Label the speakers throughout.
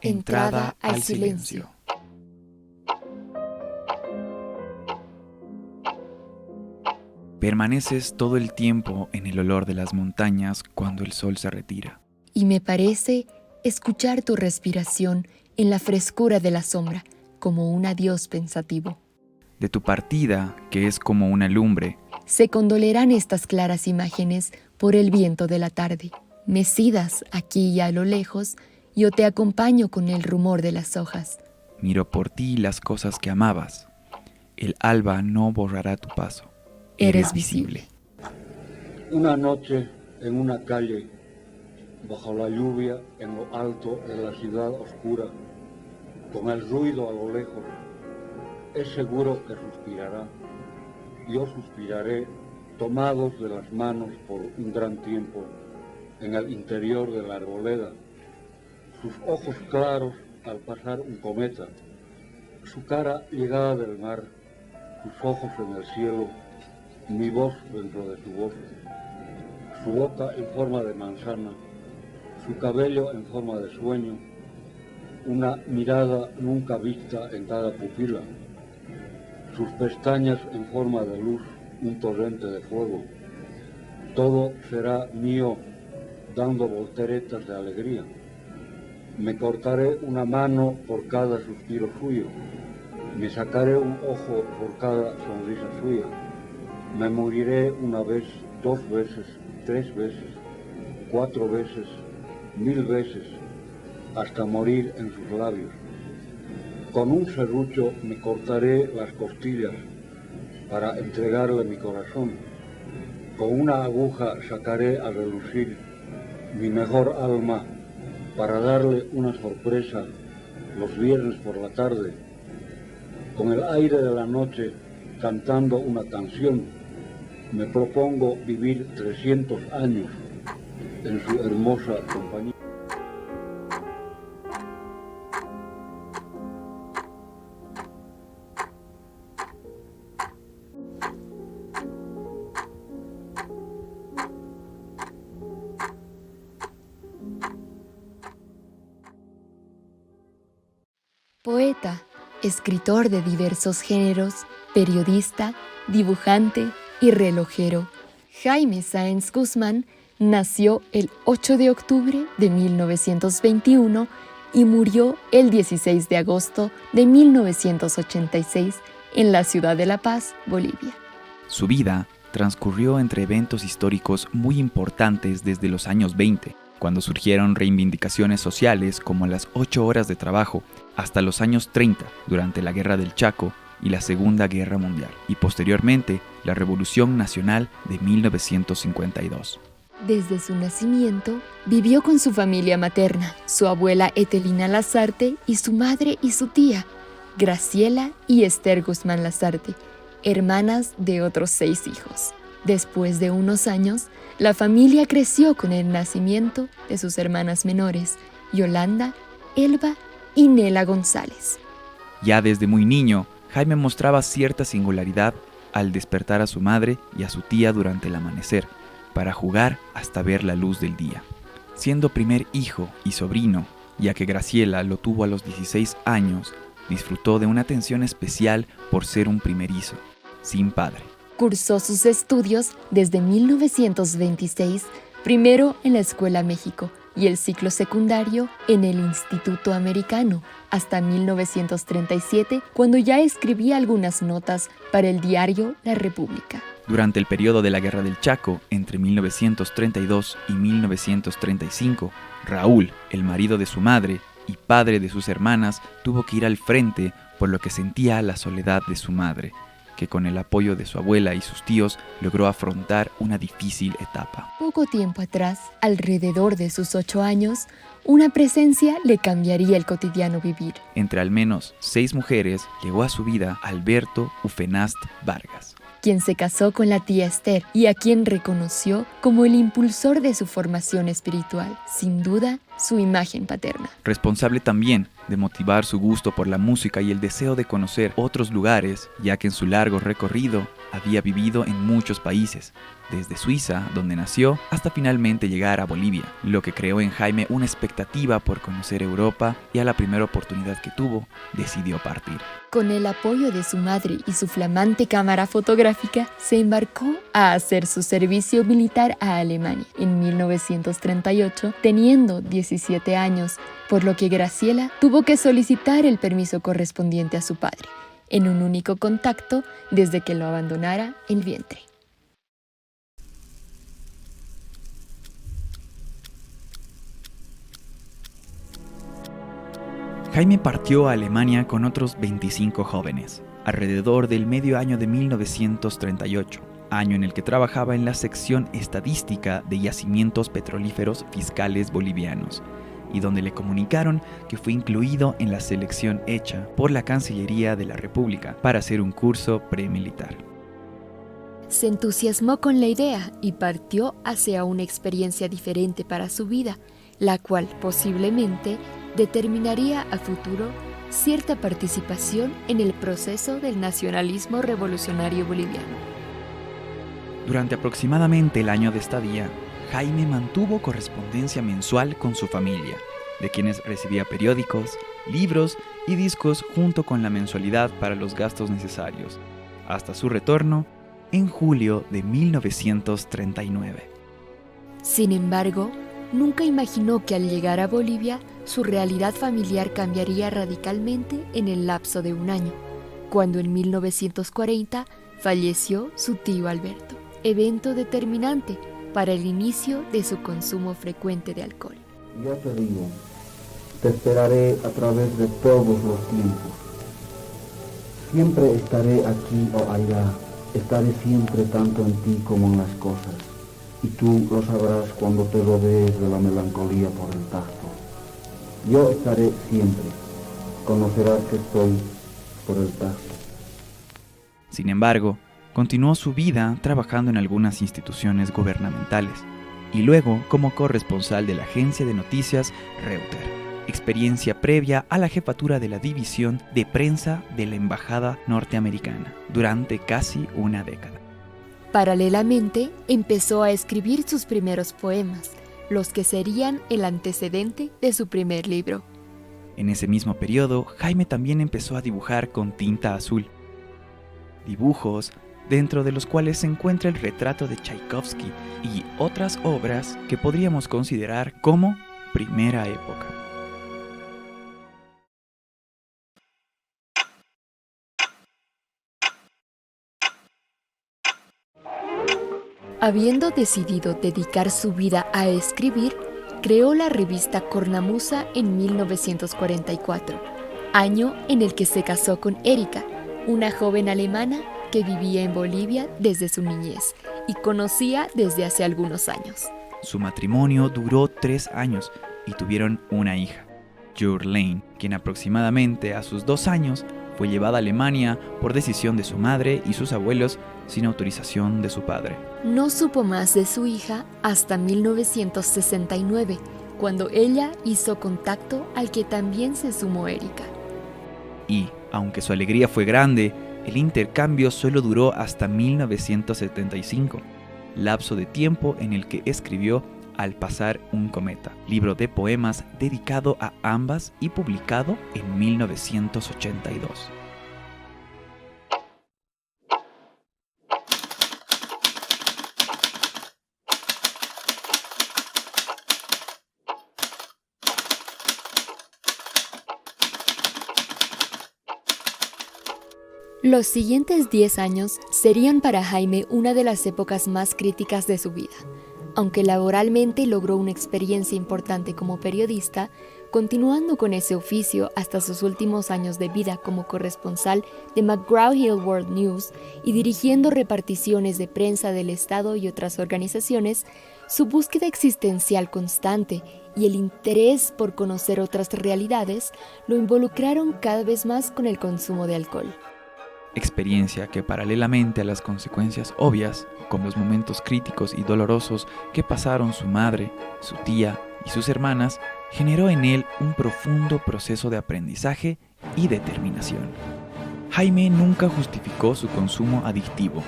Speaker 1: Entrada al silencio. Permaneces todo el tiempo en el olor de las montañas cuando el sol se retira.
Speaker 2: Y me parece escuchar tu respiración en la frescura de la sombra, como un adiós pensativo.
Speaker 1: De tu partida, que es como una lumbre,
Speaker 2: se condolerán estas claras imágenes por el viento de la tarde. Mecidas aquí y a lo lejos, yo te acompaño con el rumor de las hojas.
Speaker 1: Miro por ti las cosas que amabas. El alba no borrará tu paso.
Speaker 2: Eres visible.
Speaker 3: Una noche en una calle, bajo la lluvia, en lo alto de la ciudad oscura, con el ruido a lo lejos, es seguro que suspirará. Yo suspiraré, tomados de las manos por un gran tiempo, en el interior de la arboleda, sus ojos claros al pasar un cometa, su cara llegada del mar, sus ojos en el cielo, mi voz dentro de su voz, su boca en forma de manzana, su cabello en forma de sueño, una mirada nunca vista en cada pupila, sus pestañas en forma de luz, un torrente de fuego. Todo será mío, dando volteretas de alegría. Me cortaré una mano por cada suspiro suyo, me sacaré un ojo por cada sonrisa suya. Me moriré una vez, 2 veces, 3 veces, 4 veces, 1000 veces, hasta morir en sus labios. Con un serrucho me cortaré las costillas para entregarle mi corazón. Con una aguja sacaré a relucir mi mejor alma para darle una sorpresa los viernes por la tarde. Con el aire de la noche, cantando una canción, me propongo vivir 300 años en su hermosa compañía.
Speaker 2: Poeta, escritor de diversos géneros, periodista, dibujante y relojero, Jaime Sáenz Guzmán nació el 8 de octubre de 1921 y murió el 16 de agosto de 1986 en la ciudad de La Paz, Bolivia.
Speaker 1: Su vida transcurrió entre eventos históricos muy importantes desde los años 20, cuando surgieron reivindicaciones sociales como las 8 horas de trabajo, hasta los años 30, durante la Guerra del Chaco y la Segunda Guerra Mundial, y posteriormente la Revolución Nacional de 1952.
Speaker 2: Desde su nacimiento, vivió con su familia materna, su abuela Etelina Lazarte y su madre y su tía, Graciela y Esther Guzmán Lazarte, hermanas de otros 6 hijos. Después de unos años, la familia creció con el nacimiento de sus hermanas menores, Yolanda, Elba y Nela González.
Speaker 1: Ya desde muy niño, Jaime mostraba cierta singularidad al despertar a su madre y a su tía durante el amanecer, para jugar hasta ver la luz del día. Siendo primer hijo y sobrino, ya que Graciela lo tuvo a los 16 años, disfrutó de una atención especial por ser un primerizo, sin padre.
Speaker 2: Cursó sus estudios desde 1926, primero en la Escuela México y el ciclo secundario en el Instituto Americano, hasta 1937, cuando ya escribía algunas notas para el diario La República.
Speaker 1: Durante el periodo de la Guerra del Chaco, entre 1932 y 1935, Raúl, el marido de su madre y padre de sus hermanas, tuvo que ir al frente por lo que sentía la soledad de su madre, que con el apoyo de su abuela y sus tíos logró afrontar una difícil etapa.
Speaker 2: Poco tiempo atrás, alrededor de sus 8 años, una presencia le cambiaría el cotidiano vivir.
Speaker 1: Entre al menos 6 mujeres llegó a su vida Alberto Ufenast Vargas,
Speaker 2: quien se casó con la tía Esther y a quien reconoció como el impulsor de su formación espiritual. Sin duda, su imagen paterna.
Speaker 1: Responsable también de motivar su gusto por la música y el deseo de conocer otros lugares, ya que en su largo recorrido había vivido en muchos países, desde Suiza, donde nació, hasta finalmente llegar a Bolivia, lo que creó en Jaime una expectativa por conocer Europa y a la primera oportunidad que tuvo, decidió partir.
Speaker 2: Con el apoyo de su madre y su flamante cámara fotográfica, se embarcó a hacer su servicio militar a Alemania en 1938, teniendo 17 años, por lo que Graciela tuvo que solicitar el permiso correspondiente a su padre, en un único contacto desde que lo abandonara el vientre.
Speaker 1: Jaime partió a Alemania con otros 25 jóvenes, alrededor del medio año de 1938, año en el que trabajaba en la sección estadística de yacimientos petrolíferos fiscales bolivianos, y donde le comunicaron que fue incluido en la selección hecha por la Cancillería de la República para hacer un curso premilitar.
Speaker 2: Se entusiasmó con la idea y partió hacia una experiencia diferente para su vida, la cual posiblemente determinaría a futuro cierta participación en el proceso del nacionalismo revolucionario boliviano.
Speaker 1: Durante aproximadamente el año de estadía, Jaime mantuvo correspondencia mensual con su familia, de quienes recibía periódicos, libros y discos junto con la mensualidad para los gastos necesarios, hasta su retorno en julio de 1939.
Speaker 2: Sin embargo, nunca imaginó que al llegar a Bolivia, su realidad familiar cambiaría radicalmente en el lapso de un año, cuando en 1940 falleció su tío Alberto, evento determinante para el inicio de su consumo frecuente de alcohol.
Speaker 4: Ya te digo, te esperaré a través de todos los tiempos. Siempre estaré aquí o allá, estaré siempre tanto en ti como en las cosas. Y tú lo sabrás cuando te rodees de la melancolía por el tacto. Yo estaré siempre, conocerás que estoy por el tacto.
Speaker 1: Sin embargo, continuó su vida trabajando en algunas instituciones gubernamentales y luego como corresponsal de la agencia de noticias Reuters, experiencia previa a la jefatura de la división de prensa de la Embajada norteamericana durante casi una década.
Speaker 2: Paralelamente, empezó a escribir sus primeros poemas, los que serían el antecedente de su primer libro.
Speaker 1: En ese mismo periodo, Jaime también empezó a dibujar con tinta azul. Dibujos dentro de los cuales se encuentra el retrato de Tchaikovsky y otras obras que podríamos considerar como primera época.
Speaker 2: Habiendo decidido dedicar su vida a escribir, creó la revista Cornamusa en 1944, año en el que se casó con Erika, una joven alemana que vivía en Bolivia desde su niñez y conocía desde hace algunos años.
Speaker 1: Su matrimonio duró 3 años y tuvieron una hija, Jurlane, quien aproximadamente a sus 2 años fue llevada a Alemania por decisión de su madre y sus abuelos sin autorización de su padre.
Speaker 2: No supo más de su hija hasta 1969, cuando ella hizo contacto al que también se sumó Erika.
Speaker 1: Y, aunque su alegría fue grande, el intercambio solo duró hasta 1975, lapso de tiempo en el que escribió Al pasar un cometa, libro de poemas dedicado a ambas y publicado en 1982.
Speaker 2: Los siguientes 10 años serían para Jaime una de las épocas más críticas de su vida. Aunque laboralmente logró una experiencia importante como periodista, continuando con ese oficio hasta sus últimos años de vida como corresponsal de McGraw-Hill World News y dirigiendo reparticiones de prensa del Estado y otras organizaciones, su búsqueda existencial constante y el interés por conocer otras realidades lo involucraron cada vez más con el consumo de alcohol.
Speaker 1: Experiencia que, paralelamente a las consecuencias obvias, como los momentos críticos y dolorosos que pasaron su madre, su tía y sus hermanas generó en él un profundo proceso de aprendizaje y determinación. Jaime nunca justificó su consumo adictivo,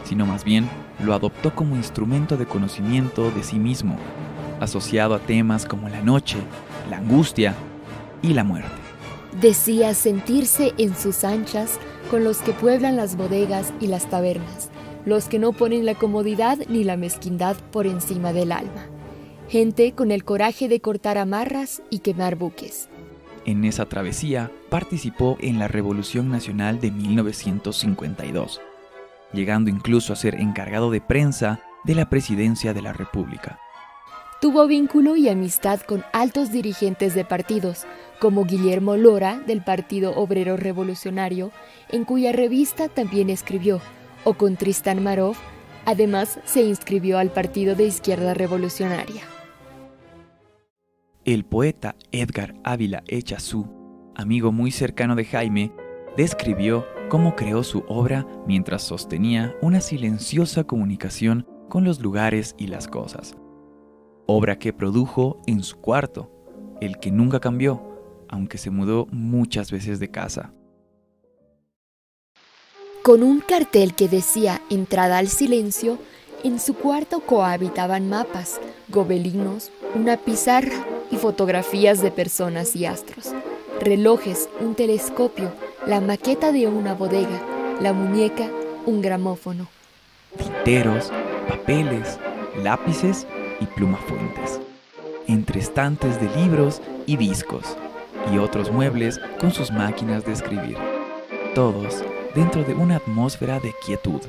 Speaker 1: sino más bien lo adoptó como instrumento de conocimiento de sí mismo, asociado a temas como la noche, la angustia y la muerte.
Speaker 2: Decía sentirse en sus anchas con los que pueblan las bodegas y las tabernas, los que no ponen la comodidad ni la mezquindad por encima del alma. Gente con el coraje de cortar amarras y quemar buques.
Speaker 1: En esa travesía participó en la Revolución Nacional de 1952, llegando incluso a ser encargado de prensa de la Presidencia de la República.
Speaker 2: Tuvo vínculo y amistad con altos dirigentes de partidos, como Guillermo Lora, del Partido Obrero Revolucionario, en cuya revista también escribió, o con Tristán Marov. Además, se inscribió al Partido de Izquierda Revolucionaria.
Speaker 1: El poeta Edgar Ávila Echazú, amigo muy cercano de Jaime, describió cómo creó su obra mientras sostenía una silenciosa comunicación con los lugares y las cosas. Obra que produjo en su cuarto, el que nunca cambió, aunque se mudó muchas veces de casa.
Speaker 2: Con un cartel que decía «Entrada al silencio», en su cuarto cohabitaban mapas, gobelinos, una pizarra y fotografías de personas y astros, relojes, un telescopio, la maqueta de una bodega, la muñeca, un gramófono.
Speaker 1: Tinteros, papeles, lápices y plumafuentes, entre estantes de libros y discos, y otros muebles con sus máquinas de escribir, todos dentro de una atmósfera de quietud.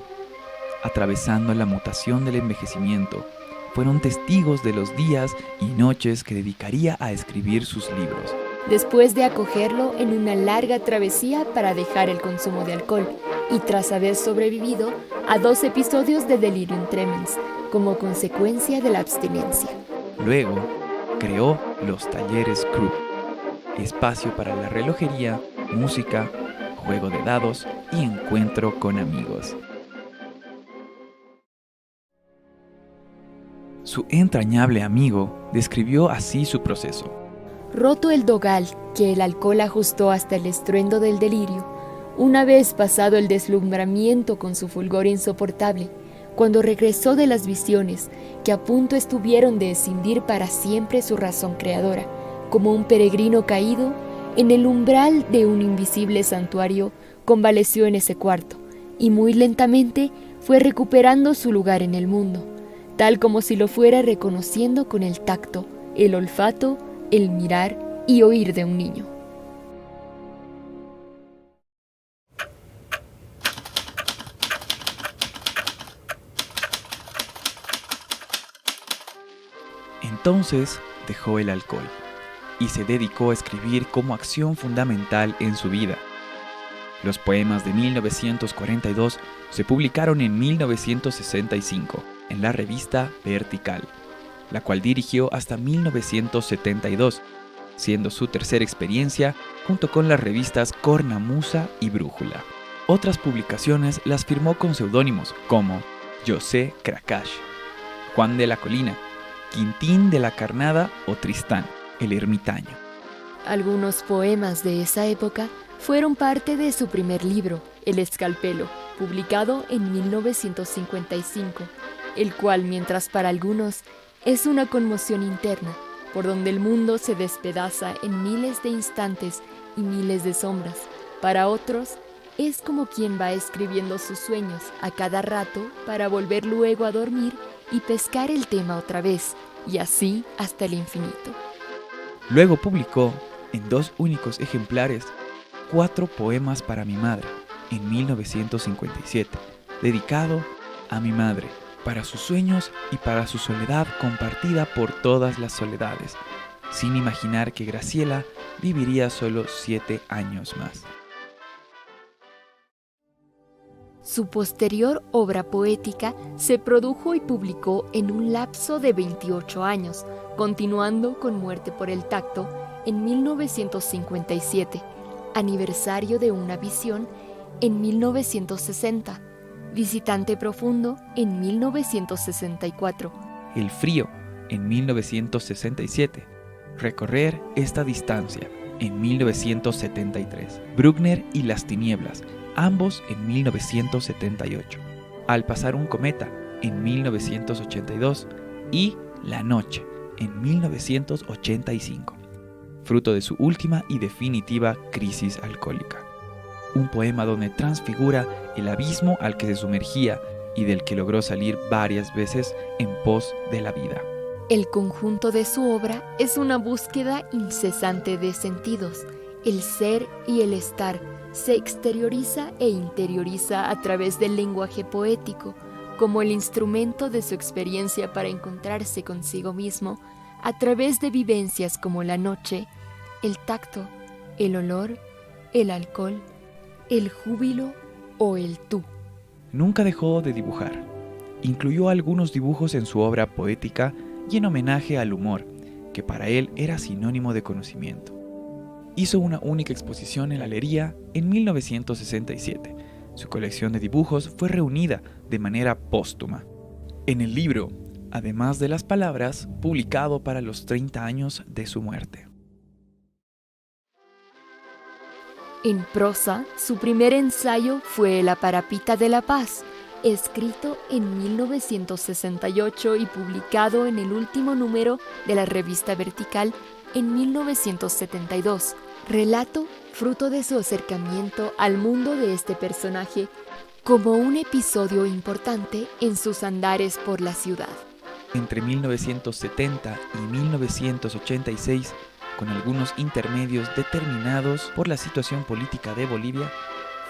Speaker 1: Atravesando la mutación del envejecimiento, fueron testigos de los días y noches que dedicaría a escribir sus libros.
Speaker 2: Después de acogerlo en una larga travesía para dejar el consumo de alcohol, y tras haber sobrevivido a 2 episodios de delirium tremens, como consecuencia de la abstinencia.
Speaker 1: Luego, creó los talleres Krupp, espacio para la relojería, música, juego de dados y encuentro con amigos. Su entrañable amigo describió así su proceso.
Speaker 2: Roto el dogal que el alcohol ajustó hasta el estruendo del delirio, una vez pasado el deslumbramiento con su fulgor insoportable, cuando regresó de las visiones que a punto estuvieron de escindir para siempre su razón creadora, como un peregrino caído, en el umbral de un invisible santuario, convaleció en ese cuarto, y muy lentamente fue recuperando su lugar en el mundo, tal como si lo fuera reconociendo con el tacto, el olfato, el mirar y oír de un niño.
Speaker 1: Entonces dejó el alcohol y se dedicó a escribir como acción fundamental en su vida. Los poemas de 1942 se publicaron en 1965 en la revista Vertical, la cual dirigió hasta 1972, siendo su tercera experiencia junto con las revistas Cornamusa y Brújula. Otras publicaciones las firmó con seudónimos como José Krakash, Juan de la Colina, Quintín de la Carnada o Tristán, el ermitaño.
Speaker 2: Algunos poemas de esa época fueron parte de su primer libro, El Escalpelo, publicado en 1955, el cual, mientras para algunos es una conmoción interna, por donde el mundo se despedaza en miles de instantes y miles de sombras, para otros es como quien va escribiendo sus sueños a cada rato para volver luego a dormir y pescar el tema otra vez, y así hasta el infinito.
Speaker 1: Luego publicó, en 2 únicos ejemplares, 4 poemas para mi madre, en 1957, dedicado a mi madre, para sus sueños y para su soledad compartida por todas las soledades, sin imaginar que Graciela viviría solo 7 años más.
Speaker 2: Su posterior obra poética se produjo y publicó en un lapso de 28 años, continuando con Muerte por el tacto en 1957, Aniversario de una visión en 1960, Visitante profundo en 1964.
Speaker 1: El frío en 1967. Recorrer esta distancia, en 1973. Bruckner y las tinieblas, ambos en 1978. Al pasar un cometa, en 1982. Y La noche, en 1985. Fruto de su última y definitiva crisis alcohólica. Un poema donde transfigura el abismo al que se sumergía y del que logró salir varias veces en pos de la vida.
Speaker 2: El conjunto de su obra es una búsqueda incesante de sentidos. El ser y el estar se exterioriza e interioriza a través del lenguaje poético, como el instrumento de su experiencia para encontrarse consigo mismo, a través de vivencias como la noche, el tacto, el olor, el alcohol, el júbilo o el tú.
Speaker 1: Nunca dejó de dibujar. Incluyó algunos dibujos en su obra poética y en homenaje al humor, que para él era sinónimo de conocimiento. Hizo una única exposición en la Galería en 1967. Su colección de dibujos fue reunida de manera póstuma. En el libro, además de las palabras, publicado para los 30 años de su muerte.
Speaker 2: En prosa, su primer ensayo fue La Parapita de la Paz, escrito en 1968 y publicado en el último número de la revista Vertical en 1972. Relato fruto de su acercamiento al mundo de este personaje como un episodio importante en sus andares por la ciudad.
Speaker 1: Entre 1970 y 1986, con algunos intermedios determinados por la situación política de Bolivia,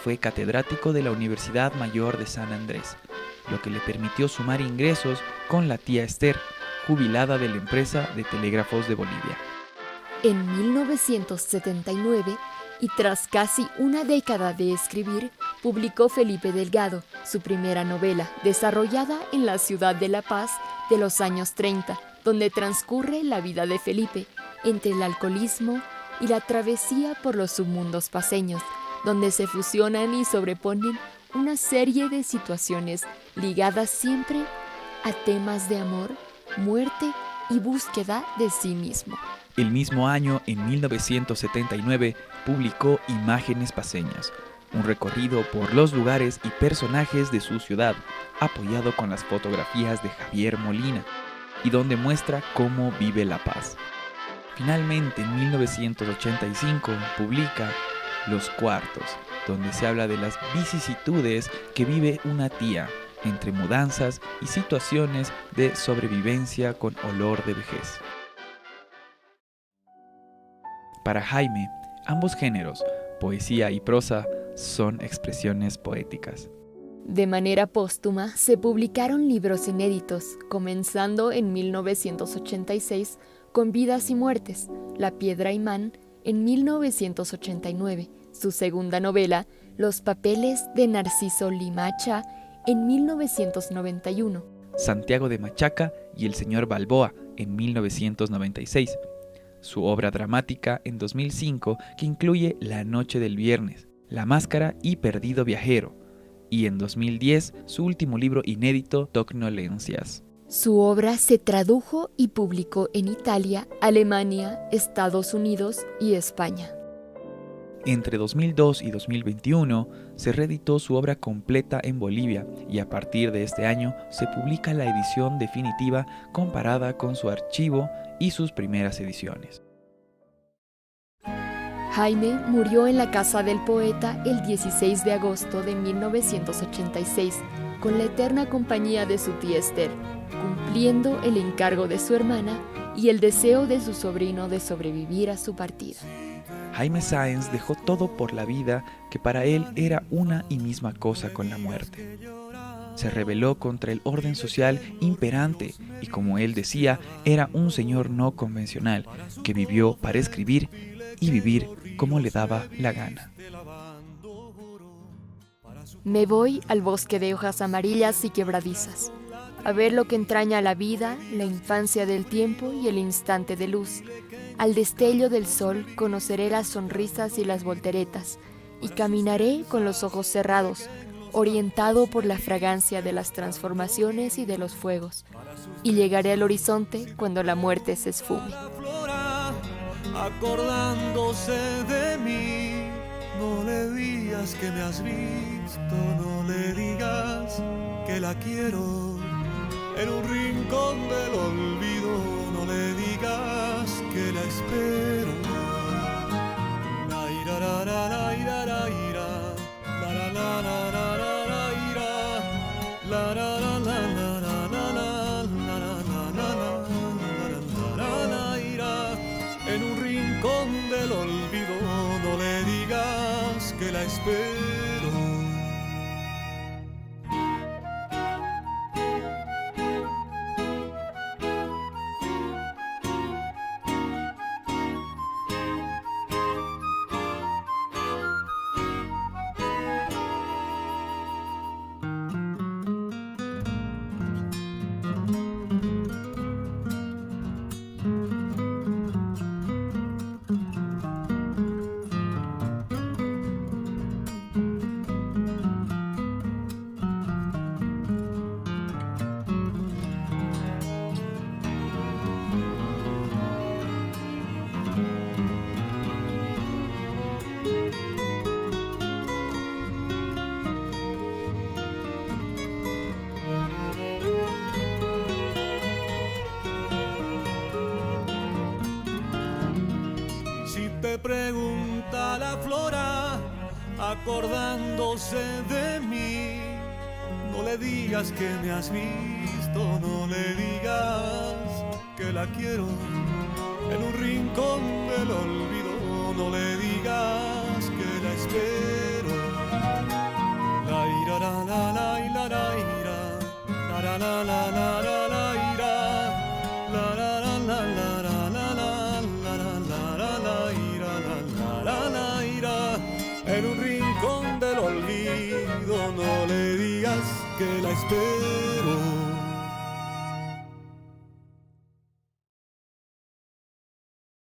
Speaker 1: fue catedrático de la Universidad Mayor de San Andrés, lo que le permitió sumar ingresos con la tía Esther, jubilada de la empresa de telégrafos de Bolivia.
Speaker 2: En 1979, y tras casi una década de escribir, publicó Felipe Delgado, su primera novela, desarrollada en la ciudad de La Paz de los años 30, donde transcurre la vida de Felipe, entre el alcoholismo y la travesía por los submundos paceños, donde se fusionan y sobreponen una serie de situaciones ligadas siempre a temas de amor, muerte y búsqueda de sí mismo.
Speaker 1: El mismo año, en 1979, publicó Imágenes Paceñas, un recorrido por los lugares y personajes de su ciudad, apoyado con las fotografías de Javier Molina, y donde muestra cómo vive La Paz. Finalmente, en 1985, publica Los Cuartos, donde se habla de las vicisitudes que vive una tía, entre mudanzas y situaciones de sobrevivencia con olor de vejez. Para Jaime, ambos géneros, poesía y prosa, son expresiones poéticas.
Speaker 2: De manera póstuma, se publicaron libros inéditos, comenzando en 1986 con Vidas y Muertes, La Piedra Imán, en 1989, su segunda novela, Los Papeles de Narciso Limacha, en 1991.
Speaker 1: Santiago de Machaca y El Señor Balboa, en 1996. Su obra dramática en 2005, que incluye La Noche del Viernes, La Máscara y Perdido Viajero, y en 2010 su último libro inédito, Tocnolencias.
Speaker 2: Su obra se tradujo y publicó en Italia, Alemania, Estados Unidos y España.
Speaker 1: Entre 2002 y 2021 se reeditó su obra completa en Bolivia y a partir de este año se publica la edición definitiva comparada con su archivo y sus primeras ediciones.
Speaker 2: Jaime murió en la casa del poeta el 16 de agosto de 1986 con la eterna compañía de su tía Esther, cumpliendo el encargo de su hermana y el deseo de su sobrino de sobrevivir a su partida.
Speaker 1: Jaime Sáenz dejó todo por la vida, que para él era una y misma cosa con la muerte. Se rebeló contra el orden social imperante y, como él decía, era un señor no convencional que vivió para escribir y vivir como le daba la gana.
Speaker 2: Me voy al bosque de hojas amarillas y quebradizas, a ver lo que entraña la vida, la infancia del tiempo y el instante de luz. Al destello del sol conoceré las sonrisas y las volteretas, y caminaré con los ojos cerrados, orientado por la fragancia de las transformaciones y de los fuegos, y llegaré al horizonte cuando la muerte se esfume.
Speaker 5: La flora, acordándose de mí, no le digas que me has visto, no le digas que la quiero. En un rincón del olvido, no le digas que la espero. La ira, la la la ira, la ira, la la la la la la ira, la la la la la la la la la ira. En un rincón del olvido, no le digas que la espero. Te pregunta la flora, acordándose de mí, no le digas que me has visto, no le digas que la quiero. En un rincón del olvido, no le digas que la espero. La ira, la la la la ira, la la la la la la ira, la la la la la la la la ira. En un rincón del olvido, no le digas que la espero.